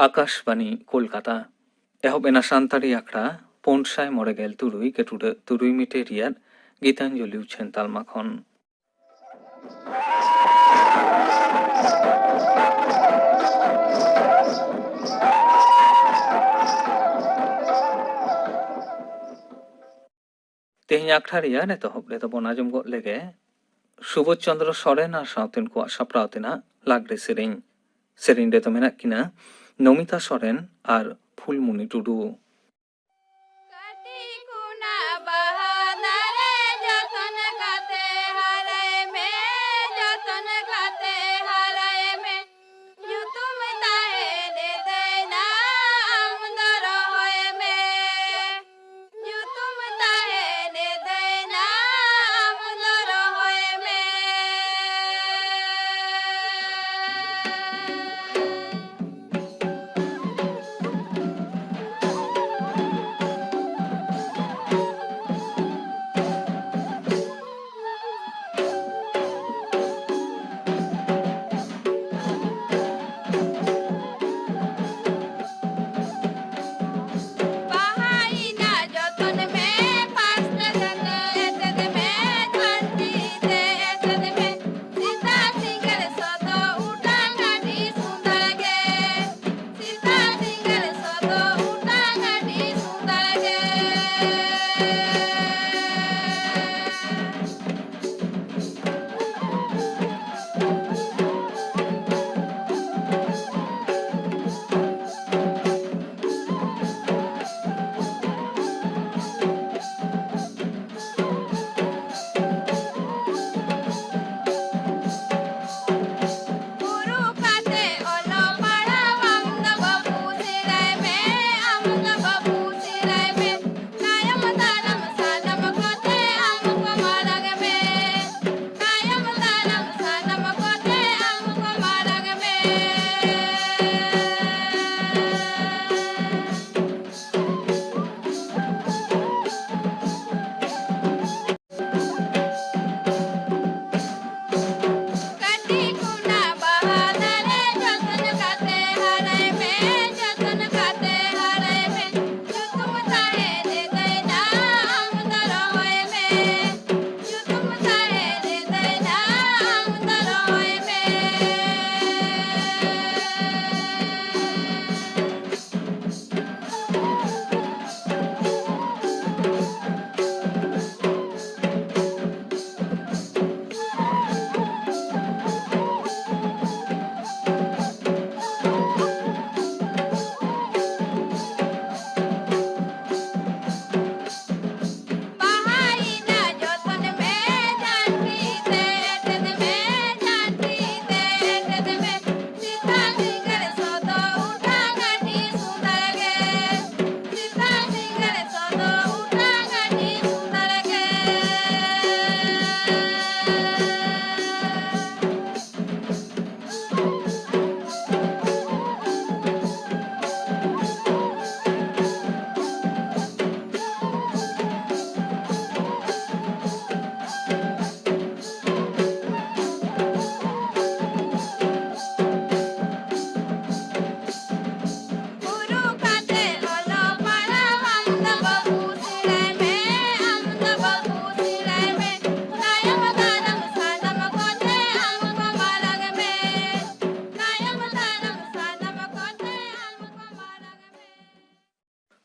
आकाशवाणी कोलकाता एहब एना सानतारी आखड़ा 493 गेटुडे 3 मिटे रियाद गीतांजलि उछेन तालमा खन तेहनी आखड़ा रियाद एतहब ले तबन आजम गो लेगे सुबोध चंद्र सोरेन और सावतेन को सापड़ावतेना लागरे सेरें सेरें रे तो मेना किना नमिता सोरेन और फुलमुनी टुडू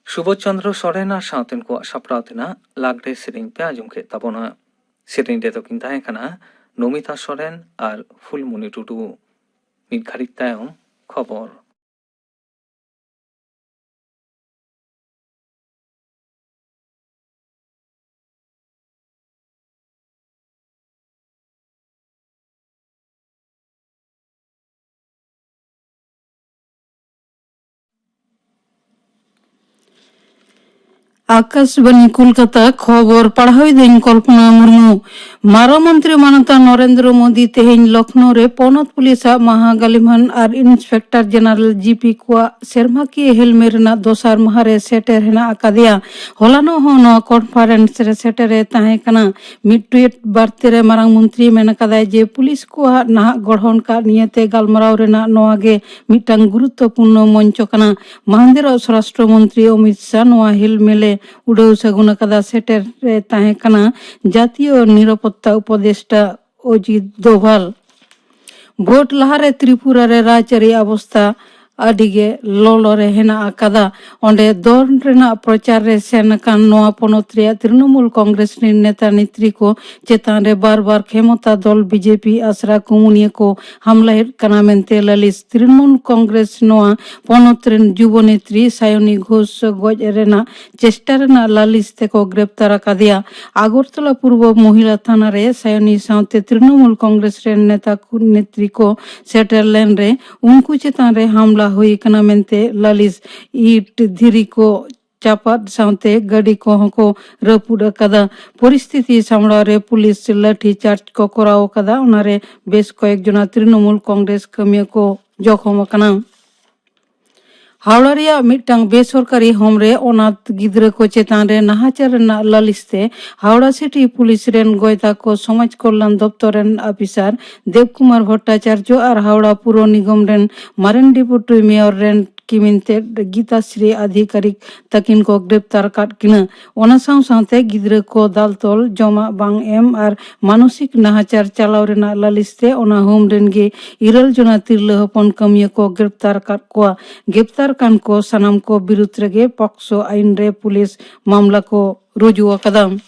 सुबोध चंद्र सोरेन और सावतेन को सापड़ावतेना लागरे सेरें पे आजम के तबना सेरें रे तो किन ताहें खाना नमिता सोरेन और फुलमुनी टुडू मिट घारिक तायम खबर आकाशवाणी कोलकाता खबर पढ़ाई दिन कल्पना मुर्मू मारो मंत्री मानता नरेंद्र मोदी तेहेन लखनऊ रे पौनत पुलिस महागालिमान और इंस्पेक्टर जनरल जीपी को सेरमाकी हेलमेरना दोसार महारे सेटर हेना अकादिया होलानो होनो कॉन्फ्रेंस रे सेटरे ताहे कना मिड ट्वीट बार्ते रे मारांग मंत्री मेन कदाय जे पुलिस को नाहा गढ़न का नियते गालमराव रेना नोआगे मिटांग गुरुत्वपूर्ण मंच कना महांदेर स्वराष्ट्र मंत्री अमित शाह नोआ हेलमेले उड़ाऊ सगुन कदा सेटर रे ताहे कना जातीय निरापत्ता उपदेष्टा अजित डोभाल भोट लहारे त्रिपुरा रे राजरी अवस्था अडिगे लोलोरे हेना अकादा ओंडे दौर रेना प्रचार रे सेन कान नोआ पोनत रे तृणमूल कांग्रेस नि नेता नेत्री को चेतान रे बार बार खेमता दल बीजेपी आसरा कुमुनिया को हमला कना मेनते ललिस तृणमूल कांग्रेस नोआ पोनत रेन युवा नेत्री सायनी घोष गज रेना चेष्टा रेना ललिस ते को ग्रेप्तार अकादिया आगरतला पूर्व महिला थाना रे सायनी साउते तृणमूल कांग्रेस रे नेता नेत्री को सेटरलैंड रे उनको चेतान रे हमला हुई कना मेनते ललिस ईट धीरी को चापात साउते गाड़ी को रपुड कदा परिस्थिति सामड़ा रे पुलिस लाठी चार्ज को कराव कदा उनारे बेस कयेक जना तृणमूल कांग्रेस कमिया को जखम कना हावड़ा रिया मिटंग बेसरकारी होमरे अनाथ गिद्रा को चेतान रे नाहाचार रेना ललिसते हावड़ा सिटी पुलिस रेन गोयता को समाज कल्याण दफ्तर रेन ऑफिसर देवकुमार भट्टाचार्य और हावड़ा पुर निगम rain मारेन deputy mayor rain किमिनते Geetashree आधिकारिक तकिन को ग्रेप्तार काट किना ओना साउते गिद्रा को दालतोल जमा बांग एम और मानसिक नाहाचार चलाव रेना ललिसते ओना होम रेन गे इरल जना तिरला हपन कमिया को ग्रेप्तार काट को ग्रेप्तार कान को सनम को विरुद्ध रेगे पक्सो आईन रे पुलिस मामला को रुजु अकदम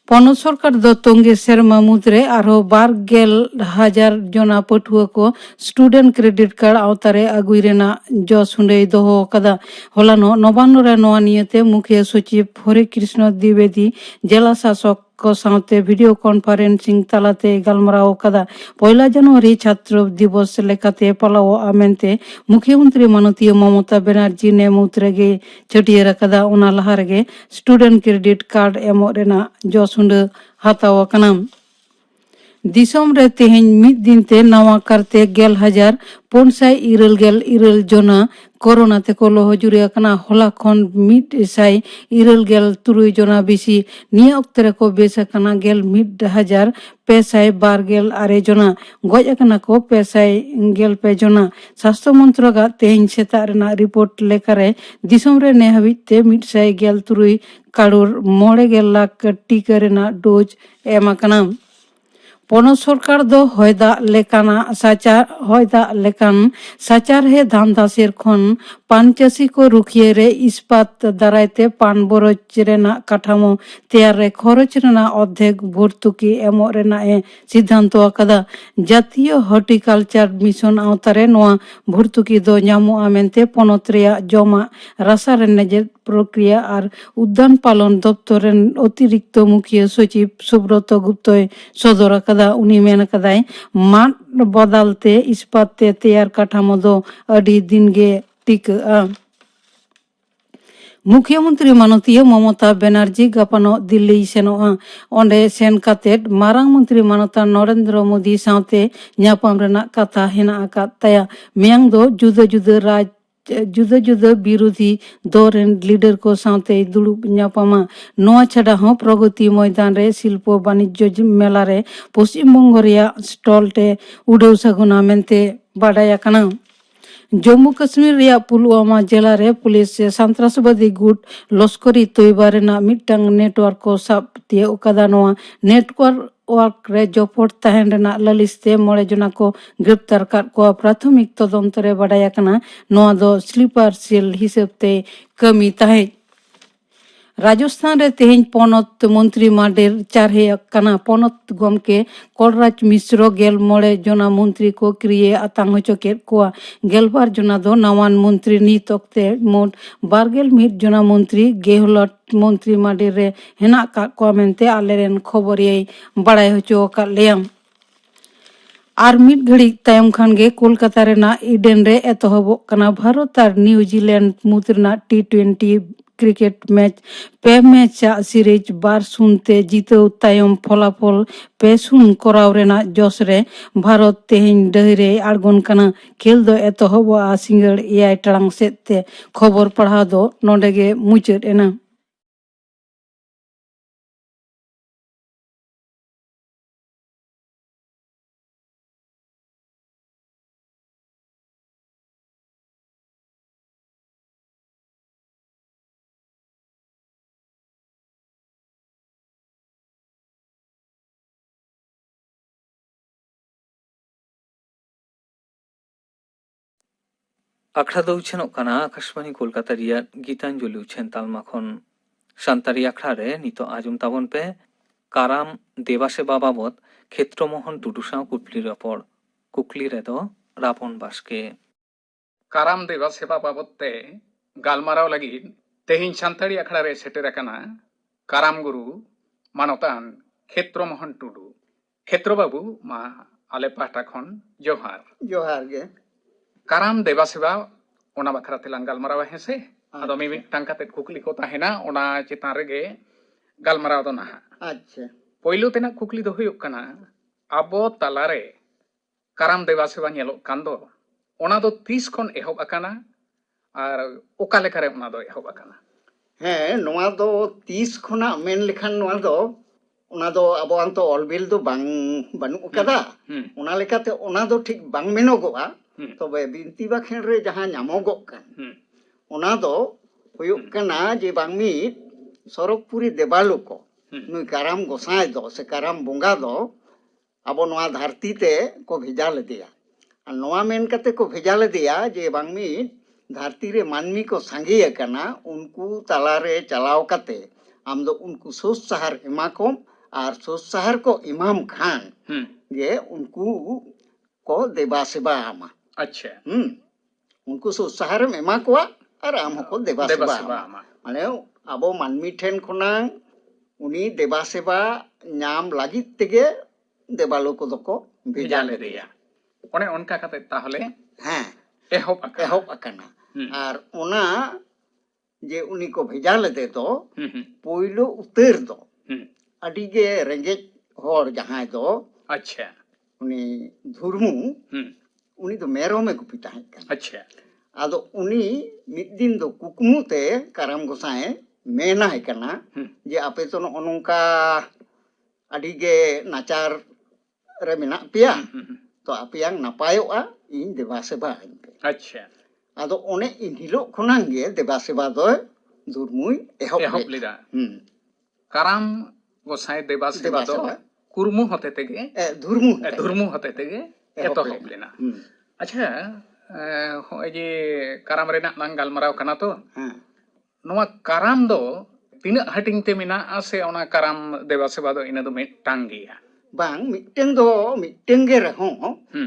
पनत सरकार दो तोंगे सेरमा मुद्रे आरो 12,000 जना पठुआ को स्टूडेंट क्रेडिट कार्ड आवतारे अगुई रेना जस हुंडे दोहो कदा होलानो नवान्न रे नोआ नियते मुख्य सचिव हरे कृष्ण द्विवेदी जिला शासक को साथे वीडियो कॉन्फ्रेंसिंग तलाते गलमराव कदा 1 जनवरी छात्र दिवस लेखाते पलाव आमेनते मुख्यमंत्री माननीय ममता बनर्जी ने मुद्रेगे छटियर कदा उना लहारगे स्टूडेंट क्रेडिट कार्ड एमो रेना जसुंड हाताव कना दिसम रे तेहेन मिद दिन ते नवा करते 11,400 जना कोरोना ते को लोहजुरिया कना होला खन मिड साई 3 जना बिसी निया अक्तरे को बेसा कना 1,000 आरे जना गज कना को 5 जना स्वास्थ्य मंत्रक तेहेन सेता रेना रिपोर्ट लेकारे दिसम रे ने हबिते 1,000 करोड़ 9 लाख टीका रेना डोज एमा कना पनत सरकार दो हयदा लेकाना साचार हे धान दासेर खन पान चाषी को रुखिये रे इस्पात दारायते पान बरज रेना काठामो तैयार रे खरच रेना अर्धेक भर्तुकी एमो रेना ए सिद्धांत अकदा जातीय हॉर्टिकल्चर मिशन आवतारे नोआ भर्तुकी दो ᱧᱟᱢᱚᱜ मेनते पनत रेया जमा रासा रेनेजे प्रक्रिया और उद्यान पालन दफ्तर अतिरिक्त मुख्य सचिव सुब्रत गुप्ता सदर कदा उनी मेन कदाय माट बदलते इस्पात ते तैयार काठामो दो अडी दिन गे टिका मुख्यमंत्री माननीय ममता बनर्जी गापानो दिल्ली सेनोआ ओंडे सेन कातेड मारांग मंत्री मानता नरेंद्र मोदी साथे ᱧᱟᱯᱟᱢ रेना कथा हेना आका तया मियांग दो जुदा जुदा विरोधी दौरेन लीडर को साथे दुड़ुब ᱧᱟᱯᱟᱢᱟ नोआ छड़ा हो प्रगति मैदान रे शिल्प वाणिज्य मेला रे पश्चिम बंग रेया स्टॉल टे उड़ाऊ सगुना मेनते बाडाया कना जम्मू कश्मीर रेया पुलवामा जिला रे पुलिस सन्त्रासवादी गुट लश्करी तोयबा रेना मिटंग नेटवर्क को साब तिया उकादा नोआ नेटवर्क रे जपट तहन रेना ललिसते 9 जना को ग्रेप्तार कर को प्राथमिक तदंत रे बाडाया कना नोआ दो स्लीपर सेल हिसाबते कमी ताहे राजस्थान रे तेहेन पनत मंत्री माडेर चारहे कना पनत गमके कलराज मिश्र 9 जना मंत्री को क्रिए आतांग चकेर को 12 जना दो नवान मंत्री नीत अक्ते मोट 12 जना मंत्री गेहलोत मंत्री माडेर रे हेना का को मेनते आलेरेन खबरियै बाड़ाय होचो का लेम और मिड घड़ी तायम खान गे कोलकाता रेना इडेन रे एतहब कना भारत और न्यूजीलैंड मुद्रना T20 cricket match 2 match series 2-0 তে জিতেও তাᱭᱚᱢ ᱯᱷᱚᱞᱟᱯᱷᱚᱞ 2-0 ᱠᱚᱨᱟᱣ ᱨᱮᱱᱟᱜ ᱡᱚᱥ ᱨᱮ ᱵᱷᱟᱨᱚᱛ ᱛᱮᱦᱮᱧ ᱰᱟᱹᱦᱤᱨᱮ ᱟᱬᱜᱚᱱ ᱠᱟᱱᱟ᱾ ᱠᱷᱮᱞ ᱫᱚ ᱮᱛᱚᱦᱚᱵᱚᱜᱼᱟ ᱥᱤᱸᱜᱟᱹᱲ 6 ᱴᱟᱲᱟᱝ ᱥᱮᱫ ᱛᱮ᱾ ᱠᱷᱚᱵᱚᱨ ᱯᱟᱲᱦᱟᱣ ᱫᱚ ᱱᱚᱰᱮ ᱜᱮ ᱢᱩᱪᱟᱹᱫ ᱮᱱᱟ। ᱟᱠᱷᱲᱟ ᱫᱚ ᱩᱪᱷᱟᱹᱱᱚᱜ ᱠᱟᱱᱟ ᱟᱠᱟᱥᱵᱟণী ᱠᱳᱞᱠᱟᱛᱟ ᱨᱮᱭᱟᱜ ᱜীᱛᱟᱧᱡᱚᱞᱤ ᱩᱪᱷᱟᱹᱱ ᱛᱟᱞᱢᱟ ᱠᱷᱚᱱ। ᱥᱟᱱᱛᱟᱲᱤ ᱟᱠᱷᱲᱟ ᱨᱮ ᱱᱤᱛᱚᱜ ᱟᱸᱡᱚᱢ ᱛᱟᱵᱚᱱ ᱯᱮ ᱠᱟᱨᱟᱢ ᱫᱮᱵᱟᱥᱮᱵᱟ ᱵᱟᱵᱚᱫ ᱠᱷᱮᱛᱨᱚᱢᱳᱦᱚᱱ ᱴᱩᱰᱩ ᱥᱟᱶ ᱠᱩᱠᱞᱤ ᱨᱚᱯᱚᱲ। ᱠᱩᱠᱞᱤ ᱨᱮᱫᱚ ᱨᱟᱯᱚᱱ ᱵᱟᱥᱠᱮ। ᱠᱟᱨᱟᱢ ᱫᱮᱵᱟ ᱥᱮᱵᱟ ᱵᱟᱵᱚᱫ ᱛᱮ ᱜᱟᱞᱢᱟᱨᱟᱣ ᱞᱟᱹᱜᱤᱫ ᱛᱮᱦᱮᱧ ᱥᱟᱱᱛᱟᱲᱤ ᱟᱠᱷᱲᱟ ᱨᱮ ᱥᱮᱴᱮर ᱟᱠᱟᱱᱟ ᱠᱟᱨᱟᱢ ᱜᱩᱨᱩ ᱢᱟᱱᱚᱛᱟᱱ ᱠᱷᱮᱛᱨᱚᱢᱳᱦᱚᱱ ᱴᱩᱰᱩ। ᱠᱷᱮᱛᱨᱚ ᱵᱟᱵᱩ ᱢᱟ ᱟᱞᱮ ᱯᱟᱦᱴᱟ ᱠᱷᱚᱱ ᱡᱚᱦᱟᱨ। ᱡᱚᱦᱟᱨ ᱜᱮ। ᱠᱟᱨᱟᱢ ᱫᱮᱵᱟ ᱥᱮᱵᱟ ᱚᱱᱟ ᱵᱟᱠᱷᱨᱟ ᱛᱮᱞᱟᱝ ᱜᱟᱞᱢᱟᱨᱟᱣᱟ ᱦᱮᱸᱥᱮ? ᱟᱫᱚ ᱟᱪᱪᱷᱟ। ᱢᱤᱢᱤᱫᱴᱟᱝ ᱠᱟᱛᱮ ᱠᱩᱠᱞᱤ ᱠᱚ ᱛᱟᱦᱮᱱᱟ ᱚᱱᱟ ᱪᱮᱛᱟᱱ ᱨᱮᱜᱮ ᱜᱟᱞᱢᱟᱨᱟᱣ ᱫᱚ ᱱᱟᱦᱟᱜ। ᱟᱪᱪᱷᱟ। ᱯᱳᱭᱞᱳ ᱛᱮᱱᱟᱜ ᱠᱩᱠᱞᱤ ᱫᱚ ᱦᱩᱭᱩᱜ ᱠᱟᱱᱟ ᱟᱵᱚ ᱛᱟᱞᱟᱨᱮ ᱠᱟᱨᱟᱢ ᱫᱮᱵᱟ ᱥᱮᱵᱟ ᱧᱮᱞᱚᱜ ᱠᱟᱱ ᱫᱚ ᱚᱱᱟ ᱫᱚ ᱛᱤᱥ ᱠᱷᱚᱱ ᱮᱦᱚᱵ ᱟᱠᱟᱱᱟ ᱟᱨ ᱚᱠᱟ ᱞᱮᱠᱟᱨᱮ ᱚᱱᱟ ᱫᱚ ᱮᱦᱚᱵ ᱟᱠᱟᱱᱟ? ᱦᱮᱸ, ᱱᱚᱣᱟ ᱫᱚ ᱛᱤᱥ ᱠᱷᱚᱱᱟᱜ ᱢᱮᱱ ᱞᱮᱠᱷᱟन ᱱᱚᱣᱟ ᱫᱚ ᱚᱱᱟ ᱫᱚ ᱟᱵᱚᱣᱟᱜ ᱛᱚ ᱚᱞᱵᱤᱞ ᱫᱚ ᱵᱟᱹᱱᱩᱜ ᱟᱠᱟᱫᱟ। ᱚᱱᱟ ᱞᱮᱠᱟᱛᱮ ᱚᱱᱟ ᱫᱚ ᱴᱷᱤᱠ ᱵᱟᱝ ᱢᱮᱱᱚᱜᱚᱜᱼᱟ। ᱛᱚᱵᱮ ᱵᱤᱱᱛᱤ ᱵᱟᱠᱷᱮᱬ ᱨᱮ ᱡᱟᱦᱟᱸ ᱧᱟᱢᱚᱜᱚᱜ ᱠᱟᱱ ᱚᱱᱟ ᱫᱚ ᱦᱩᱭᱩᱜ ᱠᱟᱱᱟ ᱡᱮ ᱵᱟᱝ ᱢᱤᱫ ᱥᱚᱨᱚᱜᱽᱯᱩᱨᱤ ᱫᱮᱵᱟᱞᱳᱠᱚ ᱱᱩᱭ ᱠᱟᱨᱟᱢ ᱜᱚᱸᱥᱟᱭ ᱫᱚ ᱥᱮ ᱠᱟᱨᱟᱢ ᱵᱚᱸᱜᱟ ᱫᱚ ᱟᱵᱚ ᱱᱚᱣᱟ ᱫᱷᱟᱹᱨᱛᱤ te ᱠᱚ ᱵᱷᱮᱡᱟ ᱞᱮᱫᱮᱭᱟ। ᱟᱨ ᱱᱚᱣᱟ ᱢᱮᱱ ᱠᱟᱛᱮ ᱠᱚ ᱵᱷᱮᱡᱟ ᱞᱮᱫᱮᱭᱟ ᱡᱮ ᱵᱟᱝ ᱢᱤᱫ ᱫᱷᱟᱹᱨᱛᱤ ᱨᱮ ᱢᱟᱹᱱᱢᱤ ᱠᱚ ᱥᱟᱸᱜᱮ ᱟᱠᱟᱱᱟ ᱩᱱᱠᱩ ᱛᱟᱞᱟᱨᱮ ᱪᱟᱞᱟᱣ ᱠᱟᱛᱮ ᱟᱢ ᱫᱚ ᱩᱱᱠᱩ ᱥᱳᱥ ᱥᱟᱦᱟᱨ ᱮᱢᱟ ᱠᱚᱢ ᱟᱨ ᱥᱳᱥ ᱥᱟᱦᱟᱨ ko ᱮᱢᱟᱢ khan ᱜᱮ ᱩᱱᱠᱩ ko ᱫᱮᱵᱟ ᱥᱮᱵᱟ ᱟᱢᱟ। ᱟᱪᱪᱷᱟ। उनको सोसाहारम एमा कोआ और आम हको देबा देबा सेवा सेवा आमा माने आबो मानमी ठेन खनां उनी देबा सेवा नाम लागित तेगे देबालो को दको भेजा लेदेया। ᱚᱱᱮ ᱚᱱᱠᱟ ᱠᱟᱛᱮ ᱛᱟᱦᱚᱞᱮ ᱦᱮᱸ ᱮᱦᱚᱵ ᱟᱠᱟᱱᱟ। ᱮᱦᱚᱵ ᱟᱠᱟᱱᱟ। ᱟᱨ ᱚᱱᱟ ᱡᱮ ᱩᱱᱤ ᱠᱚ ᱵᱷᱮᱡᱟ ᱞᱮᱫᱮ ᱫᱚ ᱯᱳᱭᱞᱳ ᱩᱛᱟᱹᱨ ᱫᱚ ᱟᱹᱰᱤ ᱜᱮ ᱨᱮᱸᱜᱮᱡ ᱦᱚᱲ ᱡᱟᱦᱟᱸᱭ ᱫᱚ ᱟᱪᱪᱷᱟ उनी धुर्मु उनी दो मेरोमे गुपी ताहें काना। अच्छा। आदो उनी मिद दिन दो कुकमु ते काराम गोसाए मेना है काना जे आपे तो नोंका अडी गे नाचार रे मेना पिया तो आपियांग नापायोआ इन देबा सेबा आइनपे। अच्छा। आदो ओने इन हिलो खनांग गे देबा सेबा दो धुर्मुई एहब लेदा। काराम गोसाए देबा सेबा दो कुर्मु होते तेगे धुर्मु होते तेगे एतोहब लेना। अच्छा, होय जे काराम रेना लांग गालमाराव काना तो नोवा काराम दो तीना हटिंग ते मेना से ओना काराम देबा सेबा दो इना दो मिदटांग गिया? बांग मिदटेंग गे रहो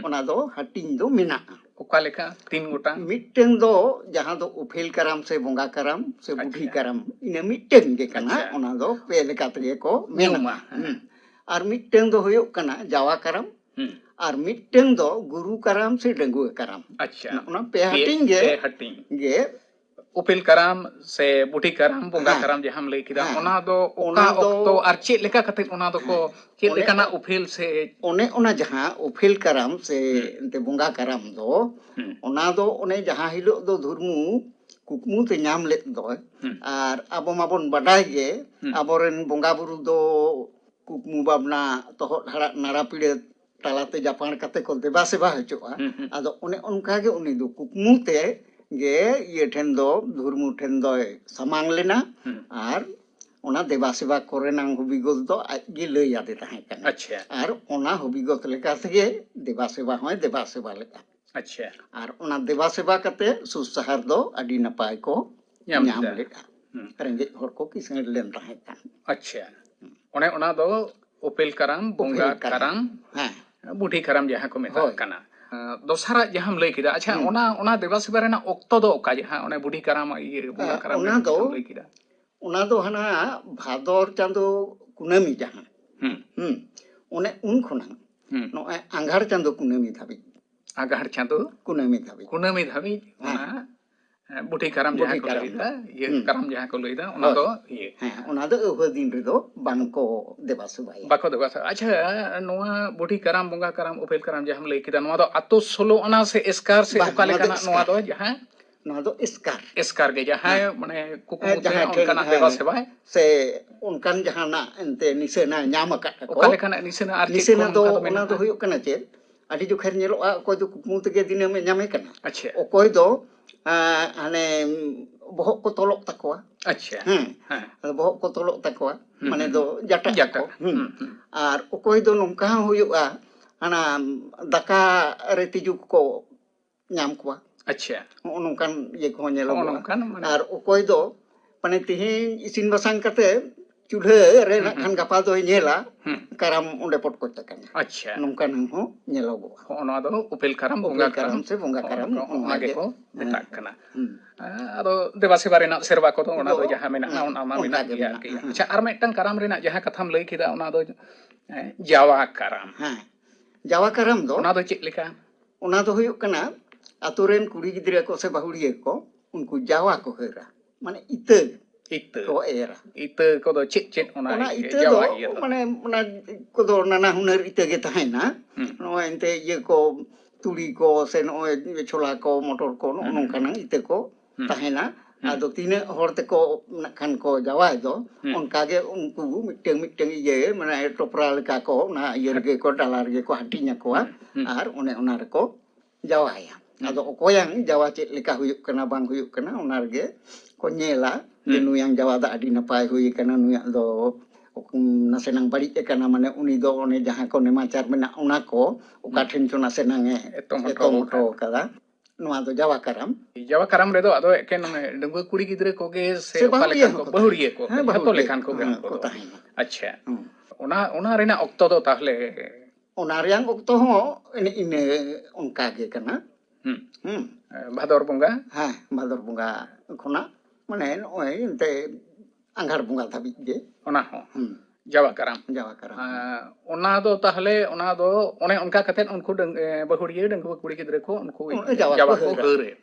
ओना दो हटिंग दो मेना। ओका लेका तीन गोटांग? मिदटेंग दो जहां दो उफेल काराम से बोंगा काराम से बुढ़ी काराम इना मिदटेंग गे काना ओना दो पे लेका तेगे को मेना। और मिदटेंग दो होयो काना जावा काराम और मिदटेंग दो गुरु काराम से डंगुआ काराम। अच्छा। ओना पे हटिंग गे उपेल काराम से बुढ़ी काराम बोंगा काराम जे हम लई किदा ओना दो ओका ओक्तो आर चेत लेका कते ओना दो को चेत लेका ना उफेल से ओने ओना जहां उफेल काराम से एंते बोंगा काराम दो ओना दो ओने जहां हिलो दो धुर्मु कुकमु ते नाम लेत दो और अबो माबोन बडाय गे अबोरेन बोंगा बुरु दो कुकमु बाबना तोह नारा पीड़े तालाते जापान कते को देबा सेबा हचोआ। आदो ओने ओनका गे उनी दो कुकमु ते गे ये ठेन दो धुर्मु ठेन दो समांग लेना और ओना देबा सेबा कोरेनांग हुबिगत दो आज गे लई आदे ताहें काना। अच्छा। और ओना हुबिगत लेका तेगे देबा सेबा होय देबा सेबा लेका। अच्छा। और ओना देबा सेबा कते सुसहार दो अडी नपाय को नाम लेका रेंगेज हर को किसने लेन ताहें कान। अच्छा। ओने ओना दो उपेल काराम बोंगा काराम बुढ़ी काराम जहां को मेता काना। दोसरा जहां लई किदा अच्छा ओना देबा सेबा रेना ओक्तो दो ओका जहां ओने बुढ़ी काराम ये बोंगा काराम लई किदा ओना दो हना भादर चांदो कुनामी जहां ओने उन खना नोय आंगार चांदो कुनामी धाबी। आंगार चांदो कुनामी धाबी ओना ᱵᱩᱴᱷᱤ ᱠᱟᱨᱟᱢ ᱡᱟᱦᱟᱸ ᱵᱩᱰᱷᱤ ᱠᱚ ᱠᱟᱨᱟᱢ. ᱞᱟᱹᱭᱫᱟ ᱤᱭᱟᱹ ᱠᱟᱨᱟᱢ ᱡᱟᱦᱟᱸ ᱠᱚ ᱞᱟᱹᱭᱫᱟ ᱚᱱᱟ ᱦᱳᱭ. ᱫᱚ ᱤᱭᱟᱹ ᱦᱮᱸ ᱚᱱᱟ ᱫᱚ ᱟᱹᱣᱦᱟᱹ ᱫᱤᱱ ᱨᱮᱫᱚ ᱵᱟᱝ ᱠᱚ ᱫᱮᱵᱟ ᱥᱮᱵᱟᱭᱟ. ᱵᱟᱠᱚ ᱫᱮᱵᱟ ᱥᱮᱵᱟ. ᱟᱪᱪᱷᱟ ᱱᱚᱣᱟ ᱵᱩᱰᱷᱤ ᱠᱟᱨᱟᱢ ᱵᱚᱸᱜᱟ ᱠᱟᱨᱟᱢ ᱩᱯᱮᱞ ᱠᱟᱨᱟᱢ ᱡᱟᱦᱟᱸᱢ ᱞᱟᱹᱭ ᱠᱮᱫᱟ ᱱᱚᱣᱟ ᱫᱚ ᱟᱛᱳ ᱥᱳᱞᱳ ᱟᱱᱟ ᱥᱮ ᱮᱥᱠᱟᱨ ᱥᱮ ᱵᱟᱝ, ᱚᱠᱟ ᱱᱚᱣᱟ ᱫᱚ ᱞᱮᱠᱟᱱᱟᱜ ᱱᱚᱣᱟ ᱫᱚ ᱡᱟᱦᱟᱸ ᱱᱚᱣᱟ ᱫᱚ ᱮᱥᱠᱟᱨ. ᱮᱥᱠᱟᱨ ᱜᱮ ᱡᱟᱦᱟᱸᱭ ᱢᱟᱱᱮ ᱠᱩᱠᱢᱩ ᱛᱮ ᱡᱟᱦᱟᱸᱭ ᱴᱷᱮᱱ ᱚᱱᱠᱟᱱᱟᱜ ᱫᱮᱵᱟ ᱥᱮᱵᱟᱭ ᱥᱮ ᱚᱱᱠᱟᱱ ᱡᱟᱦᱟᱱᱟᱜ ᱮᱱᱛᱮ ᱱᱤᱥᱟᱹᱱᱟ ᱧᱟᱢ ᱟᱠᱟᱫ ᱟᱠᱚ. ᱚᱠᱟ ᱞᱮᱠᱟᱱᱟᱜ ᱱᱤᱥᱟᱹᱱᱟ ᱟᱨ ᱪᱮᱫ ᱠᱚ ᱱᱤᱥᱟᱹᱱᱟ ᱫᱚ ᱚᱱᱠᱟ ᱫᱚ ᱚᱱᱟ ᱫᱚ ᱢᱮᱱᱟᱜᱼᱟ? ᱦᱩᱭᱩᱜ ᱠᱟᱱᱟ ᱪᱮᱫ ᱟᱹᱰᱤ ᱡᱚᱠᱷᱮᱨ ᱧᱮᱞᱚᱜᱼᱟ ᱚᱠᱚᱭ ᱫᱚ ᱠᱩᱠᱢᱩ ᱛᱮᱜᱮ ᱫᱤᱱᱟᱹᱢᱮ ᱧᱟᱢᱮ ᱠᱟᱱᱟ. ᱟᱪᱪᱷᱟ ᱚᱠᱚᱭ ᱫᱚ ᱦᱟᱱᱮ ᱵᱚᱦᱚᱜ ᱠᱚ ᱛᱚᱞᱚᱜ ᱛᱟᱠᱚᱣᱟ. ᱟᱪᱪᱷᱟ ᱦᱮᱸ ᱵᱚᱦᱚᱜ ᱠᱚ ᱛᱚᱞᱚᱜ ᱛᱟᱠᱚᱣᱟ ᱢᱟᱱᱮ ᱫᱚ ᱡᱟᱴᱟᱜ ᱡᱟᱴᱟ. ᱟᱠᱚ. ᱟᱨ ᱚᱠᱚᱭ ᱫᱚ ᱱᱚᱝᱠᱟ ᱦᱚᱸ ᱦᱩᱭᱩᱜᱼᱟ ᱦᱟᱱᱟ ᱫᱟᱠᱟ ᱨᱮ ᱛᱤᱡᱩ ᱠᱚ ᱧᱟᱢ ᱠᱚᱣᱟ. ᱟᱪᱪᱷᱟ ᱱᱚᱜᱼᱚ ᱱᱚᱝᱠᱟᱱ ᱤᱭᱟᱹ ᱠᱚᱦᱚᱸ ᱱᱚᱜᱼᱚ ᱧᱮᱞᱚᱜᱚᱜᱼᱟ. ᱱᱚᱝᱠᱟᱱ ᱢᱟᱱᱮ ᱟᱨ ᱚᱠᱚᱭ ᱫᱚ ᱢᱟᱱᱮ ᱛᱮᱦᱮᱧ ᱤᱥᱤᱱ ᱵᱟᱥᱟᱝ ᱠᱟᱛᱮ ᱪᱩᱞᱦᱟᱹ ᱨᱮ ᱱᱟᱜ ᱠᱷᱟᱱ ᱜᱟᱯᱟ ᱫᱚᱭ ᱧᱮᱞᱟ ᱠᱟᱨᱟᱢ ᱚᱸᱰᱮ ᱯᱚᱴᱠᱚᱡ ᱟᱠᱟᱱᱟ. ᱟᱪᱪᱷᱟ ᱱᱚᱝᱠᱟᱱ ᱦᱚᱸ ᱧᱮᱞᱚᱜᱚᱜᱼᱟ. ᱦᱚᱸᱜᱼᱚ ᱱᱚᱣᱟ ᱫᱚ ᱩᱯᱮᱞ ᱠᱟᱨᱟᱢ ᱵᱚᱸᱜᱟ ᱩᱯᱮᱞ ᱠᱟᱨᱟᱢ ᱥᱮ ᱵᱚᱸᱜᱟ ᱠᱟᱨᱟᱢ ᱚᱱᱟ ᱜᱮ. ᱜᱮᱠᱚ ᱢᱮᱛᱟᱜ ᱠᱟᱱᱟ. ᱦᱩᱸ. ᱟᱫᱚ ᱫᱮᱵᱟ ᱥᱮᱵᱟ ᱨᱮᱱᱟᱜ ᱥᱮᱨᱣᱟ ᱠᱚᱫᱚ ᱚᱱᱟ ᱫᱚ ᱡᱟᱦᱟᱸ ᱢᱮᱱᱟᱜᱼᱟ ᱚᱱᱟ ᱢᱟ ᱚᱱᱠᱟ ᱢᱮᱱᱟᱜ ᱜᱮ ᱜᱮᱭᱟ ᱢᱮᱱᱟᱜᱼᱟ. ᱟᱨᱠᱤ. ᱟᱪᱪᱷᱟ ᱟᱨ ᱢᱤᱫᱴᱟᱝ ᱠᱟᱨᱟᱢ ᱨᱮᱱᱟᱜ ᱡᱟᱦᱟᱸ ᱠᱟᱛᱷᱟᱢ ᱞᱟᱹᱭ ᱠᱮᱫᱟ ᱚᱱᱟ ᱫᱚ ᱡᱟᱣᱟ ᱠᱟᱨᱟᱢ. ᱦᱮᱸ ᱡᱟᱣᱟ ᱠᱟᱨᱟᱢ ᱫᱚ ᱚᱱᱟ ᱫᱚ ᱪᱮᱫ ᱞᱮᱠᱟ? ᱚᱱᱟ ᱫᱚ ᱦᱩᱭᱩᱜ ᱠᱟᱱᱟ ᱟᱛᱳ ᱨᱮᱱ ᱠᱩᱲᱤ ᱜᱤᱫᱽᱨᱟᱹ ko ᱥᱮ ᱵᱟᱹᱦᱩᱲᱤᱭᱟᱹ ko ᱩᱱᱠᱩ ᱡᱟᱣᱟ ko ᱦᱟᱹᱨᱟ ᱢᱟᱱᱮ ᱤᱛᱟᱹ ᱤᱛᱟᱹ ko ᱮᱨᱟ. ᱤᱛᱟᱹ ᱠᱚᱫᱚ ᱪᱮᱫ ᱪᱮᱫ ᱚᱱᱟ ᱤᱛᱟᱹ ᱫᱚ ᱡᱟᱣᱟ ᱤᱭᱟᱹ ᱫᱚ? ᱢᱟᱱᱮ ᱚᱱᱟ ᱠᱚᱫᱚ ᱱᱟᱱᱟ ᱦᱩᱱᱟᱹᱨ ᱤᱛᱟᱹ ᱜᱮ ᱛᱟᱦᱮᱱᱟ. ᱱᱚᱜᱼᱚᱭ ᱮᱱᱛᱮ ᱤᱭᱟᱹ ko ᱛᱩᱲᱤ ko ᱥᱮ ᱱᱚᱜᱼᱚᱭ ᱪᱷᱳᱞᱟ ko ᱢᱚᱴᱚᱨ ko ᱱᱚᱜᱼᱚ ᱱᱚᱝᱠᱟᱱᱟᱜ ᱤᱛᱟᱹ ko ᱛᱟᱦᱮᱱᱟ. ᱟᱫᱚ ᱛᱤᱱᱟᱹᱜ ᱦᱚᱲ ᱛᱮᱠᱚ ᱱᱟᱜ ᱠᱷᱟᱱ ko ᱡᱟᱣᱟᱭ ᱫᱚ ᱚᱱᱠᱟᱜᱮ ᱩᱱᱠᱩ ᱢᱤᱫᱴᱟᱝ ᱢᱤᱫᱴᱟᱝ ᱤᱭᱟᱹ ᱢᱟᱱᱮ ᱴᱚᱯᱨᱟ ᱞᱮᱠᱟ ko ᱚᱱᱟ ᱤᱭᱟᱹ ᱨᱮᱜᱮ ko ᱰᱟᱞᱟ ᱨᱮᱜᱮ ko ᱦᱟᱹᱴᱤᱧ ᱟᱠᱚᱣᱟ ᱟᱨ ᱚᱱᱮ ᱚᱱᱟ ᱨᱮᱠᱚ ᱡᱟᱣᱟᱭᱟ. ᱟᱫᱚ ᱚᱠᱚᱭᱟᱝ ᱡᱟᱣᱟ ᱪᱮᱫ ᱞᱮᱠᱟ ᱦᱩᱭᱩᱜ ᱠᱟᱱᱟ ᱵᱟᱝ ᱦᱩᱭᱩᱜ ᱠᱟᱱᱟ ᱚᱱᱟ ᱨᱮᱜᱮ ko ᱧᱮᱞᱟ ᱡᱮ ᱱᱩᱭᱟᱝ ᱡᱟᱣᱟ ᱫᱚ ᱟᱹᱰᱤ ᱱᱟᱯᱟᱭ ᱦᱩᱭ ᱟᱠᱟᱱᱟ ᱱᱩᱭᱟᱜ ᱫᱚ ᱱᱟᱥᱮᱱᱟᱝ ᱵᱟᱹᱲᱤᱡ ᱟᱠᱟᱱᱟ ᱢᱟᱱᱮ ᱩᱱᱤ ᱫᱚ ᱚᱱᱮ ᱡᱟᱦᱟᱸ ko ᱱᱮᱢᱟᱪᱟᱨ ᱢᱮᱱᱟᱜ ᱚᱱᱟ ko ᱚᱠᱟ ᱴᱷᱮᱱ ᱪᱚ ᱱᱟᱥᱮᱱᱟᱝ ᱮᱛᱚᱢ ᱮᱛᱚᱢᱚᱴᱚ ᱟᱠᱟᱫᱟ. ᱱᱚᱣᱟ ᱫᱚ ᱡᱟᱣᱟ ᱠᱟᱨᱟᱢ. ᱡᱟᱣᱟ ᱠᱟᱨᱟᱢ ᱨᱮᱫᱚ ᱟᱫᱚ ᱮᱠᱮᱱ ᱰᱟᱺᱜᱩᱣᱟᱹ ᱠᱩᱲᱤ ᱜᱤᱫᱽᱨᱟᱹ ᱠᱚᱜᱮ ᱥᱮ ᱚᱠᱟ ᱵᱟᱹᱦᱩᱲᱤᱭᱟᱹ ᱞᱮᱠᱟᱱ ᱠᱚ ᱦᱚᱸᱠᱚ ᱵᱟᱹᱦᱩᱲᱤᱭᱟᱹ ko ᱛᱟᱦᱮᱱᱟ. ᱡᱷᱚᱛᱚ ᱞᱮᱠᱟᱱ ᱠᱚᱜᱮ ᱦᱮᱸ ᱩᱱᱠᱩ ᱠᱚ ᱫᱚ? ᱛᱟᱦᱮᱱᱟ. ᱟᱪᱪᱷᱟ ᱚᱱᱟ ᱨᱮᱱᱟᱜ ᱚᱠᱛᱚ ᱫᱚ ᱛᱟᱦᱞᱮ ᱚᱱᱟ ᱨᱮᱭᱟᱝ ᱚᱠᱛᱚ ᱦᱚᱸ ᱤᱱᱟᱹ ᱚᱱᱠᱟ ᱜᱮ ᱠᱟᱱᱟ. ᱵᱷᱟᱫᱚᱨ ᱵᱚᱸᱜᱟ ᱦᱮᱸ ᱵᱷᱟᱫᱚᱨ ᱵᱚᱸᱜᱟ ᱠᱷᱚᱱᱟᱜ ᱢᱟᱱᱮ ᱱᱚᱜᱼᱚᱭ ᱮᱱᱛᱮ ᱟᱸᱜᱷᱟᱲ ᱵᱚᱸᱜᱟ ᱫᱷᱟᱹᱵᱤᱡ ᱜᱮ. ᱚᱱᱟ ᱦᱚᱸ ᱡᱟᱣᱟ ᱠᱟᱨᱟᱢ. ᱡᱟᱣᱟ ᱠᱟᱨᱟᱢ. ᱚᱱᱟ ᱫᱚ ᱛᱟᱦᱞᱮ ᱚᱱᱟ ᱫᱚ ᱚᱱᱮ ᱚᱱᱠᱟ ᱠᱟᱛᱮᱫ ᱩᱱᱠᱩ ᱵᱟᱹᱦᱩᱲᱤᱭᱟᱹ ᱰᱟᱺᱜᱩᱣᱟᱹ ᱠᱩᱲᱤ ᱜᱤᱫᱽᱨᱟᱹ ko ᱩᱱᱠᱩ ᱡᱟᱣᱟ ko ᱦᱟᱹᱨᱮ.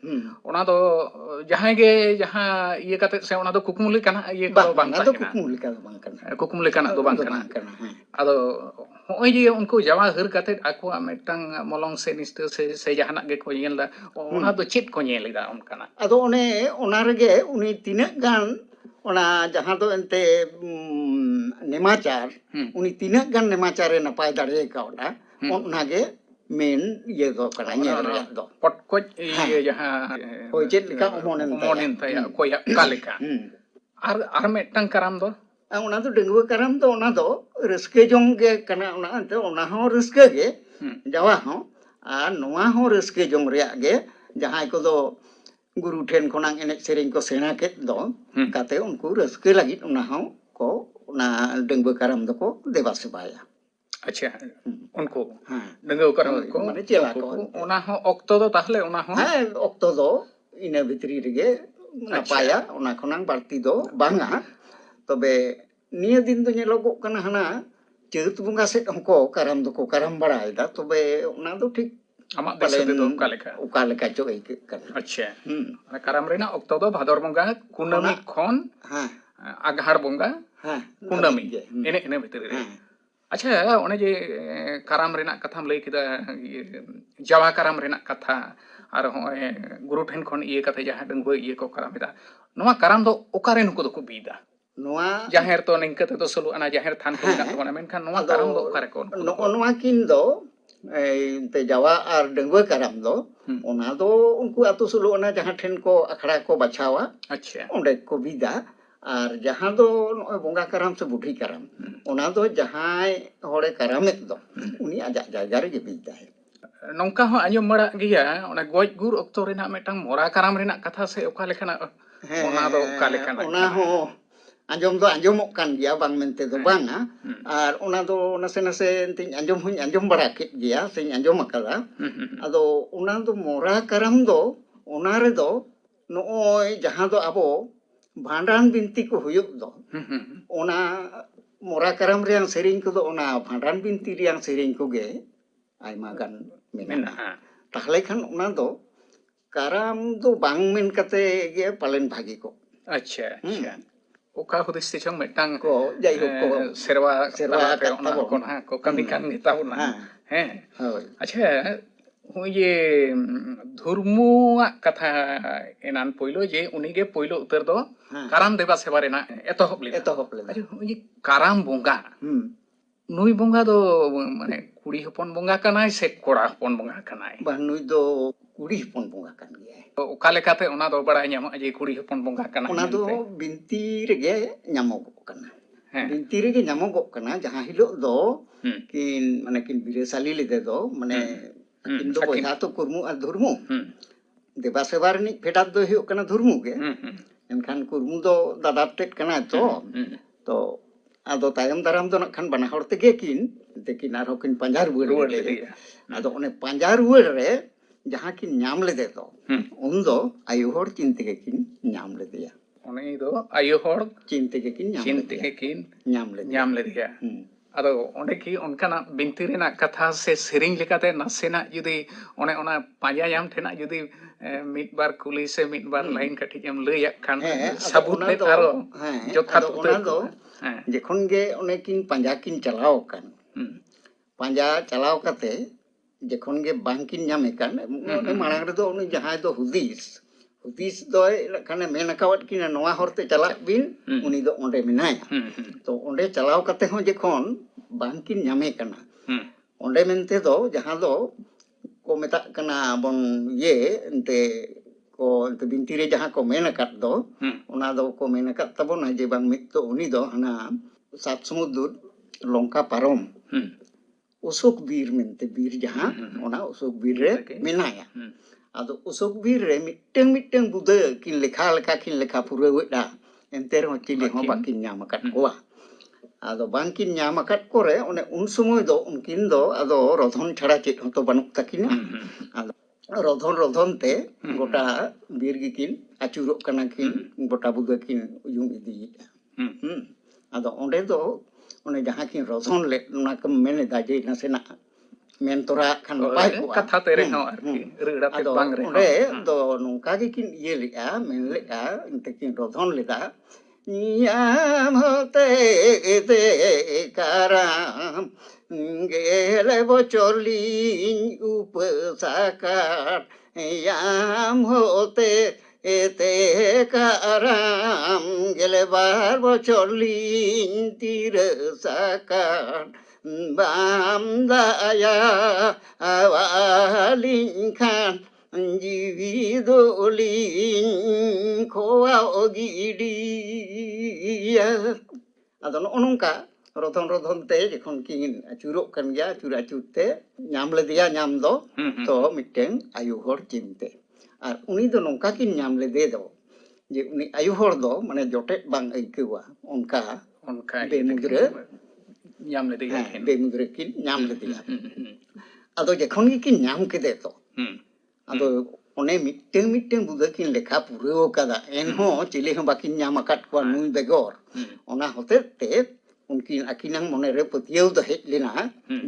ᱚᱱᱟ ᱫᱚ ᱡᱟᱦᱟᱸᱭ ᱜᱮ ᱡᱟᱦᱟᱸ ᱤᱭᱟᱹ ᱠᱟᱛᱮᱫ ᱥᱮ ᱚᱱᱟ ᱫᱚ ᱠᱩᱠᱢᱩ ᱞᱮᱠᱟᱱᱟᱜ ᱤᱭᱟᱹ ᱠᱚᱫᱚ ᱵᱟᱝ ᱚᱱᱟ ᱫᱚ ᱛᱟᱦᱮᱱᱟ? ᱠᱩᱠᱢᱩ ᱞᱮᱠᱟ ᱫᱚ ᱵᱟᱝ ᱠᱟᱱᱟ. ᱠᱩᱠᱢᱩ ᱞᱮᱠᱟᱱᱟᱜ ᱫᱚ ᱵᱟᱝ ᱠᱟᱱᱟ. ᱟᱫᱚ ᱦᱚᱸᱜᱼᱚᱭ ᱡᱮ ᱩᱱᱠᱩ ᱡᱟᱣᱟ ᱦᱟᱹᱨ ᱠᱟᱛᱮᱫ ᱟᱠᱚᱣᱟᱜ ᱢᱤᱫᱴᱟᱝ ᱢᱚᱞᱚᱝ ᱥᱮ ᱱᱤᱥᱴᱟᱹ ᱥᱮ ᱡᱟᱦᱟᱱᱟᱜ ᱜᱮᱠᱚ ᱧᱮᱞ ᱮᱫᱟ ᱚᱱᱟ ᱫᱚ ᱪᱮᱫ ko ᱧᱮᱞ ᱮᱫᱟ ᱚᱱᱠᱟᱱᱟᱜ? ᱟᱫᱚ ᱚᱱᱮ ᱚᱱᱟ ᱨᱮᱜᱮ ᱩᱱᱤ ᱛᱤᱱᱟᱹᱜ ಗಾᱱ ᱚᱱᱟ ᱡᱟᱦᱟᱸ ᱫᱚ ᱮᱱᱛᱮ नेमाचार उनी तीनक गान नेमाचार रे नपाय दाड़े कावडा ओनागे मेन ये दो कना नेल रे दो पटकोज ये जहां होय चेत लेका ओमोनेन तया कोया का लेका आर मेटटांग कराम दो ओना दो डेंगुआ कराम दो ओना दो रस्के जोंग गे कना ओना अंते ओना हो रस्के गे जावा हो आ नोआ हो रस्के जोंग रे गे जहां को दो गुरु ठेन खनांग एने सेरेंग को सेना के दो काते उनको रस्के लगी ओना हो को ना डेंगुआ कराम दो को देवा सेबाया अच्छा उनको डेंगुआ कराम को माने चेला को ओना हो ऑक्टो दो ताहले ओना हो हां ऑक्टो दो इने भितरी रेगे नपाया ओना खनांग बारती दो बांगा तबे निया दिन दो नेलोगो कना हना चैत बुंगा सेट हमको कराम दो को कराम बड़ायदा तबे ओना दो ठीक आमा देशे दो उका लेका चो एक कना अच्छा कराम रेना ऑक्टो दो भादर बुंगा कुनामी खन हां आघाड़ बुंगा हां कुनामी एने एने भितरी रे अच्छा ओने जे कराम रेना कथाम लई किदा जावा कराम रेना कथा आर होय गुरु ठेन खन इये कथे जहां डंगुआ इये को करामेदा नोवा कराम दो ओकारे नुको दो को बीदा नोवा जाहेर तो निंका ते तो सलु अना जाहेर थान को मेना तो मेनखान नोवा कराम दो ओकारे को नोवा किन दो ते जावा आर डंगुआ कराम दो ओना दो उनको आतु सलु अना जहां ठेन को अखड़ा को बछावा अच्छा ओंडे को बीदा आर जहां दो बोंगा कराम से बुढ़ी कराम ओना दो जहां होड़े करामेत दो उनी आजा जायगा रे बीदा है नौका हो आंजम बड़ा गिया ओना गोज गुर ऑक्टो रेना मेटांग मोरा कराम रेना कथा से ओका लेखाना ओना दो ओका लेखाना ओना हो आंजम दो आंजमोक कान गिया बांग मेनते दो बांगा आर ओना दो नसे नसे तिन आंजम हुई आंजम बड़ा केत गिया सेन आंजम अकदा आदो ओना दो मोरा कराम दो ओना रे दो नोय जहां दो आबो भांडान बिनती को हुयुक दो ओना मोरा कराम रेयां सेरिंग को दो ओना भांडान बिनती रेयां सेरिंग को गे आयमा गान मेना ताहले खान ओना दो ᱠᱟᱨᱟᱢ ᱫᱚ ᱵᱟᱝ ᱢᱮᱱ ᱠᱟᱛᱮ ᱜᱮ ᱯᱟᱞᱮᱱ ᱵᱷᱟᱹᱜᱤ ᱠᱚ ᱟᱪᱪᱷᱟ ᱟᱪᱪᱷᱟ ᱚᱠᱟ ᱦᱩᱫᱤᱥ ᱛᱮ ᱪᱚᱝ ᱢᱤᱫᱴᱟᱝ ᱠᱚ ᱡᱟᱭᱦᱳᱠ ᱠᱚ ᱥᱮᱨᱣᱟ ᱥᱮᱨᱣᱟ ᱛᱟᱞᱟᱛᱮ ᱟᱠᱟᱫ ᱚᱱᱟ ᱛᱟᱵᱚᱱ ᱠᱚ ᱱᱟᱦᱟᱜ ᱠᱚ ᱠᱟᱹᱢᱤ ᱠᱟᱱ ᱜᱮ ᱛᱟᱵᱚᱱᱟ ᱦᱮᱸ ᱦᱳᱭ ᱟᱪᱪᱷᱟ ᱦᱚᱸᱜᱼᱚᱭ ᱡᱮ ᱫᱷᱚᱨᱢᱩᱣᱟᱜ ᱠᱟᱛᱷᱟ ᱮᱱᱟᱱ ᱯᱳᱭᱞᱳ ᱡᱮ ᱩᱱᱤᱜᱮ ᱯᱳᱭᱞᱳ ᱩᱛᱟᱹᱨ ᱫᱚ ᱠᱟᱨᱟᱢ ᱫᱮᱵᱟ ᱥᱮᱵᱟ ᱨᱮᱱᱟᱜ ᱮᱛᱚᱦᱚᱵ ᱞᱮᱫᱟ ᱞᱮᱫᱟ ᱟᱪᱪᱷᱟ ᱦᱚᱸᱜᱼᱚᱭ ᱡᱮ ᱠᱟᱨᱟᱢ ᱵᱚᱸᱜᱟ ᱱᱩᱭ ᱵᱚᱸᱜᱟ ᱫᱚ ᱢᱟᱱᱮ ᱠᱩᱲᱤ ᱦᱚᱯᱚᱱ ᱵᱚᱸᱜᱟ ᱠᱟᱱᱟᱭ ᱥᱮ ᱠᱚᱲᱟ ᱦᱚᱯᱚᱱ ᱵᱚᱸᱜᱟ ᱠᱟᱱᱟᱭ ᱵᱟᱝ ᱱᱩᱭ ᱫᱚ ᱠᱩᱲᱤ ᱦᱚᱯᱚᱱ ᱵᱚᱸᱜᱟ ᱠᱟᱱ ᱜᱮᱭᱟᱭ ᱚᱠᱟ ᱞᱮᱠᱟᱛᱮ ᱚᱱᱟ ᱫᱚ ᱵᱟᱲᱟᱭ ᱧᱟᱢᱚᱜᱼᱟ ᱡᱮ ᱠᱩᱲᱤ ᱦᱚᱯᱚᱱ ᱵᱚᱸᱜᱟ ᱠᱟᱱᱟᱭ ᱚᱱᱟ ᱫᱚ ᱢᱮᱱᱛᱮ? ᱵᱤᱱᱛᱤ ᱨᱮᱜᱮ ᱧᱟᱢᱚᱜᱚᱜ ᱠᱟᱱᱟ ᱦᱮᱸ ᱵᱤᱱᱛᱤ ᱨᱮᱜᱮ ᱧᱟᱢᱚᱜᱚᱜ ᱠᱟᱱᱟ ᱡᱟᱦᱟᱸ ᱦᱤᱞᱳᱜ ᱫᱚ ᱦᱩᱸ ᱠᱤᱱ ᱢᱟᱱᱮ ᱠᱤᱱ ᱵᱤᱨᱟᱹᱥᱟᱞᱤ ᱞᱮᱫᱮ ᱫᱚ ᱢᱟᱱᱮ ᱟᱹᱠᱤᱱ ᱫᱚ ᱟᱹᱠᱤᱱ ᱵᱚᱭᱦᱟ ᱛᱚ ᱠᱩᱨᱢᱩ ᱟᱨ ᱫᱷᱩᱨᱢᱩ ᱦᱩᱸ ᱫᱮᱵᱟ ᱥᱮᱵᱟ ᱨᱤᱱᱤᱡ ᱯᱷᱮᱰᱟᱛ ᱫᱚ ᱦᱩᱭᱩᱜ ᱠᱟᱱᱟ ᱫᱷᱩᱨᱢᱩ ᱜᱮ ᱦᱩᱸ ᱮᱱᱠᱷᱟᱱ ᱠᱩᱨᱢᱩ ᱫᱚ ᱫᱟᱫᱟ ᱛᱮᱫ ᱠᱟᱱᱟᱭ ᱛᱚ ᱛᱚ ᱟᱫᱚ ᱛᱟᱭᱚᱢ ᱫᱟᱨᱟᱢ ᱫᱚ ᱱᱟᱜ ᱠᱷᱟᱱ ᱵᱟᱱᱟ ᱦᱚᱲ ᱛᱮᱜᱮ ᱠᱤᱱ ᱟᱨᱦᱚᱸ ᱠᱤᱱ ᱯᱟᱸᱡᱟ ᱨᱩᱣᱟᱹᱲ ᱞᱮᱫᱮᱭᱟ ᱟᱫᱚ ᱚᱱᱮ ᱯᱟᱸᱡᱟ ᱨᱩᱣᱟᱹᱲ ᱨᱮ ᱡᱟᱦᱟᱸ ᱠᱤᱱ ᱧᱟᱢ ᱞᱮᱫᱮ ᱫᱚ ᱦᱩᱸ ᱩᱱᱫᱚ ᱟᱭᱳ ᱦᱚᱲ ᱪᱤᱱ ᱛᱮᱜᱮ ᱠᱤᱱ ᱧᱟᱢ ᱞᱮᱫᱮᱭᱟ ᱩᱱᱤ ᱫᱚ ᱟᱭᱳ ᱦᱚᱲ ᱪᱤᱱ ᱛᱮᱜᱮ ᱠᱤᱱ ᱪᱤᱱ ᱛᱮᱜᱮ ᱠᱤᱱ ᱧᱟᱢ ᱞᱮᱫᱮᱭᱟ ᱞᱮᱫᱮᱭᱟ ᱟᱫᱚ ᱚᱸᱰᱮ ᱠᱤ ᱚᱱᱠᱟᱱᱟᱜ ᱵᱤᱱᱛᱤ ᱨᱮᱱᱟᱜ ᱠᱟᱛᱷᱟ ᱥᱮ ᱥᱮᱨᱮᱧ ᱞᱮᱠᱟᱛᱮ ᱱᱟᱥᱮᱱᱟᱜ ᱡᱩᱫᱤ ᱚᱱᱮ ᱚᱱᱟ ᱯᱟᱸᱡᱟ ᱧᱟᱢ ᱴᱷᱮᱱᱟᱜ ᱡᱩᱫᱤ ᱢᱤᱫ ᱵᱟᱨ ᱠᱩᱞᱤ ᱥᱮ ᱢᱤᱫ ᱵᱟᱨ ᱞᱟᱭᱤᱱ ᱠᱟᱹᱴᱤᱡ ᱮᱢ ᱞᱟᱹᱭᱟᱜ ᱠᱷᱟᱱ ᱟᱫᱚ ᱥᱟᱵᱩᱛ ᱚᱱᱟ ᱛᱮᱫ ᱫᱚ ᱟᱨᱚ ᱡᱚᱛᱷᱟᱛ ᱟᱫᱚ ᱩᱛᱟᱹᱨ ᱚᱱᱟ ᱫᱚ ᱠᱚᱜᱼᱟ ᱦᱮᱸ ᱡᱚᱠᱷᱚᱱ ᱜᱮ ᱚᱱᱮ ᱠᱤᱱ ᱯᱟᱸᱡᱟ ᱠᱤᱱ ᱪᱟᱞᱟᱣ ᱟᱠᱟᱱ ᱯᱟᱸᱡᱟ ᱪᱟᱞᱟᱣ ᱠᱟᱛᱮ ᱡᱚᱠᱷᱚᱱ ᱜᱮ ᱵᱟᱝᱠᱤᱱ ᱧᱟᱢᱮ ᱠᱟᱱ ᱚᱱᱮ ᱢᱟᱲᱟᱝ ᱨᱮᱫᱚ ᱩᱱᱤ ᱡᱟᱦᱟᱸᱭ ᱫᱚ ᱦᱩᱫᱤᱥ ᱫᱚᱭ ᱠᱷᱟᱱᱮ ᱢᱮᱱ ᱟᱠᱟᱣᱟᱫ ᱠᱤᱱᱟ ᱱᱚᱣᱟ ᱦᱚᱨᱛᱮ ᱪᱟᱞᱟᱜ ᱵᱤᱱ ᱩᱱᱤ ᱫᱚ ᱚᱸᱰᱮ ᱢᱮᱱᱟᱭᱟ ᱛᱚ ᱚᱸᱰे ᱪᱟᱞᱟᱣ ᱠᱟᱛᱮ ᱦᱚᱸ ᱡᱚᱠᱷᱚᱱ ᱵᱟᱝᱠᱤᱱ ᱧᱟᱢᱮ ᱠᱟᱱᱟ ᱚᱸᱰे ᱢᱮᱱᱛᱮ ᱫᱚ ᱡᱟᱦᱟᱸ ᱫᱚ ko metak kena bon ye ente ko ente binti re jaha ko menakat do ona do ko menakat tabon aje bang mit to uni do hana sat samudud longka parom usuk bir mente bir jaha ona usuk bir re menaya ado usuk bir re mitteng mitteng buda kin lekha pura weda enter ho chili ho bakin nyamakat koa ado bangkin nyamakat kore one un sumoy do unkin do ado rodhon chhara chet hoto banuk takina ado rodhon te gota bir gikin achurok kana kin gota buda kin uyung idi ado onde do one jaha kin rodhon le ona ko mene da je nasena mentora kan pai ko katha te re ho arki reuda te bang re onde do nongka gi kin ye le a men le a inte kin rodhon le da Nyam hote te karam gele bocolin upasakat Nyam hote te karam gele bar bocolin tirasakat Bam daya awalingkan jividolin koa ogidia ado no nongka rodhon te jekon kin achurok kan gya achur te nyam ledia nyam do to mitten ayu hor cinte ar uni do nongka kin nyam lede do je uni ayu hor do mane jotet bang aikewa onka be mudre nyam ledia be mudre kin nyam ledia ado jekon kin nyam kede to ado one mitteng buda kin lekha purao kada enho chile ho bakin nyam akat kwa nui begor ona hote te unkin akinang mone re patieu do hej lena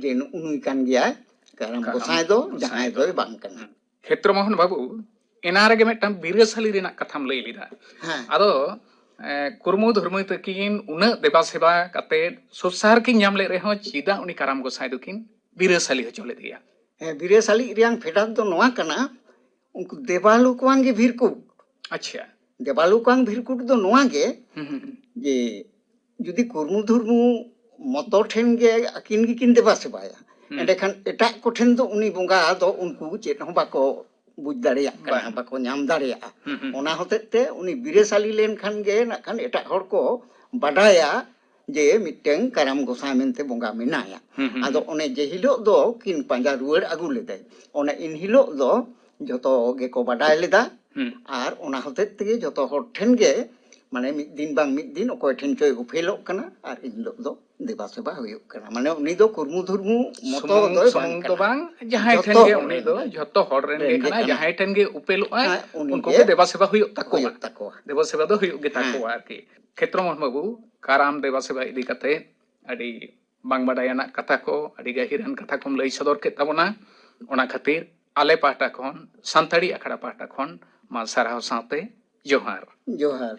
je unui kan gya karam gosai do jahay do bang kana khetro mohan babu enare ge mettam birasali rena katham lay lida ado kurmu dharmu takin una deba seba kate susar kin nyam le reho chida uni karam gosai do kin birasali ho chole dia birasali riang phedat do noa kana उनको देवालु कोंगे भीरकुट अच्छा देवालु Kong भीरकुट दो नोआ गे जे जुदी कुर्मु धुर्मु मतो ठेन गे akin गी किन देबा सेबाया एंडे खान एटा को ठेन दो उनी बोंगा दो उनको चेत हो बाको बुझ दाड़िया कना बाको नाम दाड़िया ओना होते ते उनी बिरेसाली लेन खान गे ना खान एटा हर को बाडाया जे मिटेंग काराम गोसाई मेनते बोंगा मेनाया आदो ओने जे हिलो दो किन पांजा रुवर आगु लेदे ओने इन हिलो दो joto ge ko badai leda ar ona hote te joto hor ठेन ge mane mid din bang mid din okoy ठेन choy uphelok kana ar inlo do deba seba huyuk kana mane uni do kurmu dhurmu moto do bang jahay ठेन ge uni do joto hor ren ge kana jahay ठेन ge upelok ay unko ge deba seba huyuk takoa deba seba do huyuk ge takoa arki khetro mon babu karam deba seba idi kate adi bang badayana katha ko adi gahiran katha kom lay sodor ke tabona ona khatir आले पाहटा खन सानताड़ी अखड़ा पाहटा खन मा साराव सावते जोहार जोहार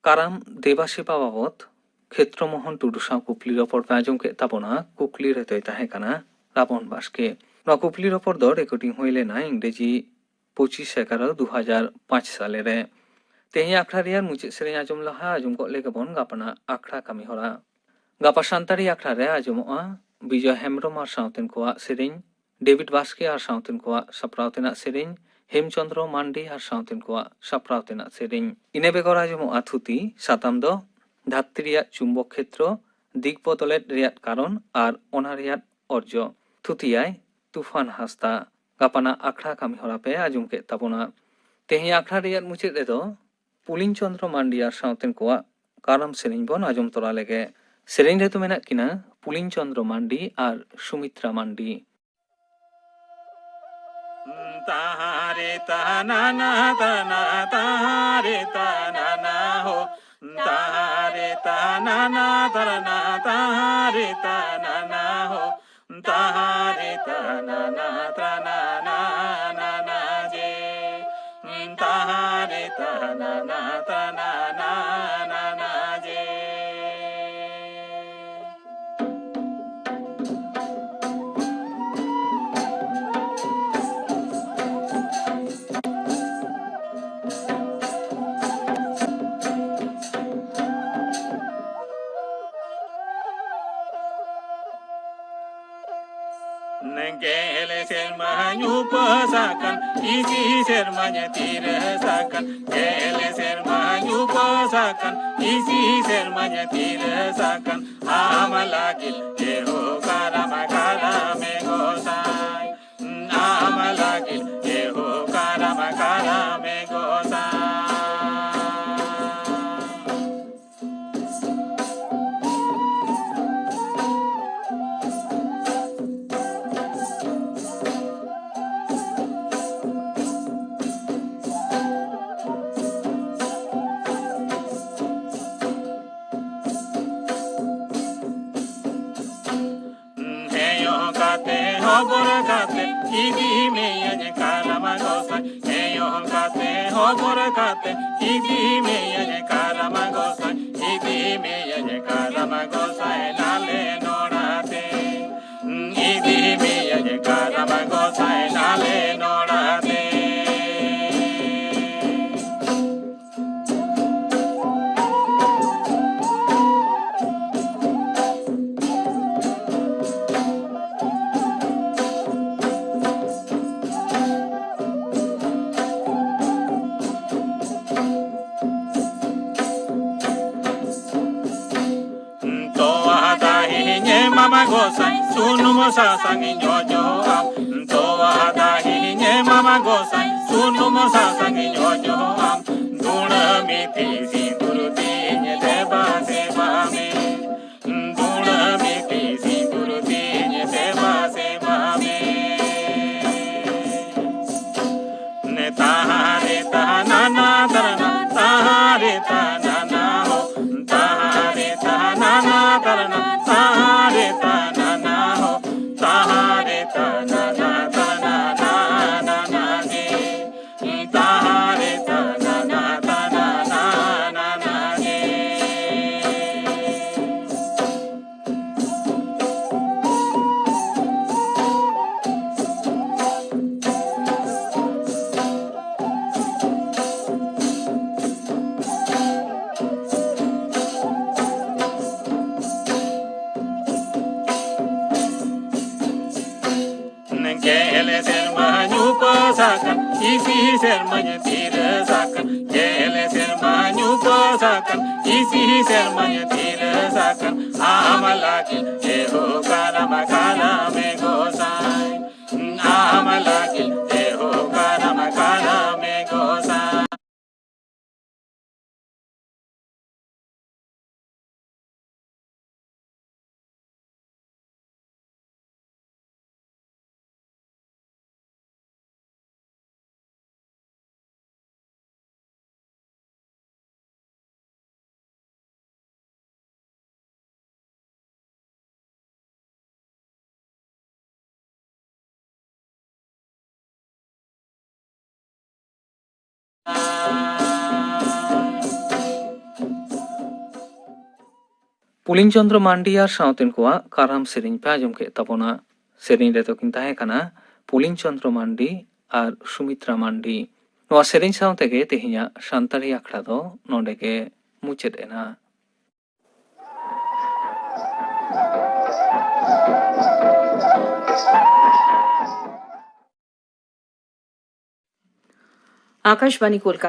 काराम देवासेवा बाबद क्षेत्रमोहन टुडू साव कुकली रपड़ पे आजम के ताबोना कुकली रेतोय ताहे काना राबन बास्के नवा कुकली रपड़ दो रेकर्डिंग हुई लेना इंग्रेजी 25/11/2005 साले रे तेही आखड़ा रेयार मुचे सेरें आजम लहा आजम को लेगबन गापना आखड़ा कामी हरा गापा सानताड़ी आखड़ा रे आजमोआ विजय हेम्ब्रम आर सावतेन कोआ सेरें डेविड बास्के आर सावतेन कोआ साप्रावतेना सेरें हेमचंद्र मांडी आर सावतेन कोआ साप्रावतेना सेरें इने बेगर आजमोआ थुती साताम दो धात्री रियात चुम्बक क्षेत्र दिग बदलेत रियात कारण आर ओना रियात अर्ज थुतियाय तुफान हासदा गापाना आखड़ा कामी हरा पे आजम के ताबोना तेही आखड़ा रियात मुचे रेदो पुलिन चंद्र मांडी आर सावतेन कोआ कारम सेरें बन आजम तोरा लेगे सेरें रे तो मेना किना पुलिन चंद्र मांडी आर सुमित्रा मांडी तारे तना ना तना तारे तना ना हो तारे तना ना तना तारे तना ना हो तारे तना ना तना ना ना ना जे तारे तना ना तना ना ना ना जे Gele sermanya upasakan, isi sermanya tirasakan. Gele sermanya upasakan, isi sermanya tirasakan. Amalakil jeho karama karame gosai. Amalakil jeho karama karame gosai. Hobor kate, igi meya je karama gosai. Heyo kate, hobor kate, igi meya je karama gosai. Igi meya je karama gosai, nale norate. Igi meya je karama gosai, nale norate. Mama gosai, sunu mosa sangi nyojo am. Toa dahi nye mama gosai, sunu mosa sangi nyojo am. Duna miti sinduruti nye deba seba me. Duna miti sinduruti nye deba seba me. Ne tahare tahanana tarana, tahare tahanana ho. Tahare tahanana tarana, tahare tahanana ho. Tahare tahanana tanana na na ge. Tahare tahanana tanana na na ge. Gele sermanya upasakan, isi sermanya tirasakan. Gele sermanya upasakan, isi sermanya tirasakan. Amalakil jeho karama karame gosai. Amalakil jeho karama karame gosai. Pulin Chandra Mandi और साउतेन को काराम सेरिंग पे आजम के तबोना सेरिंग रे तो किन ताहे कना पुलिन चंद्र मांडी और सुमित्रा मांडी नोआ सेरिंग साउते के तेहिया शांतारी आखड़ा दो नोडे के मुचेद एना आकाशवाणी कोलकाता।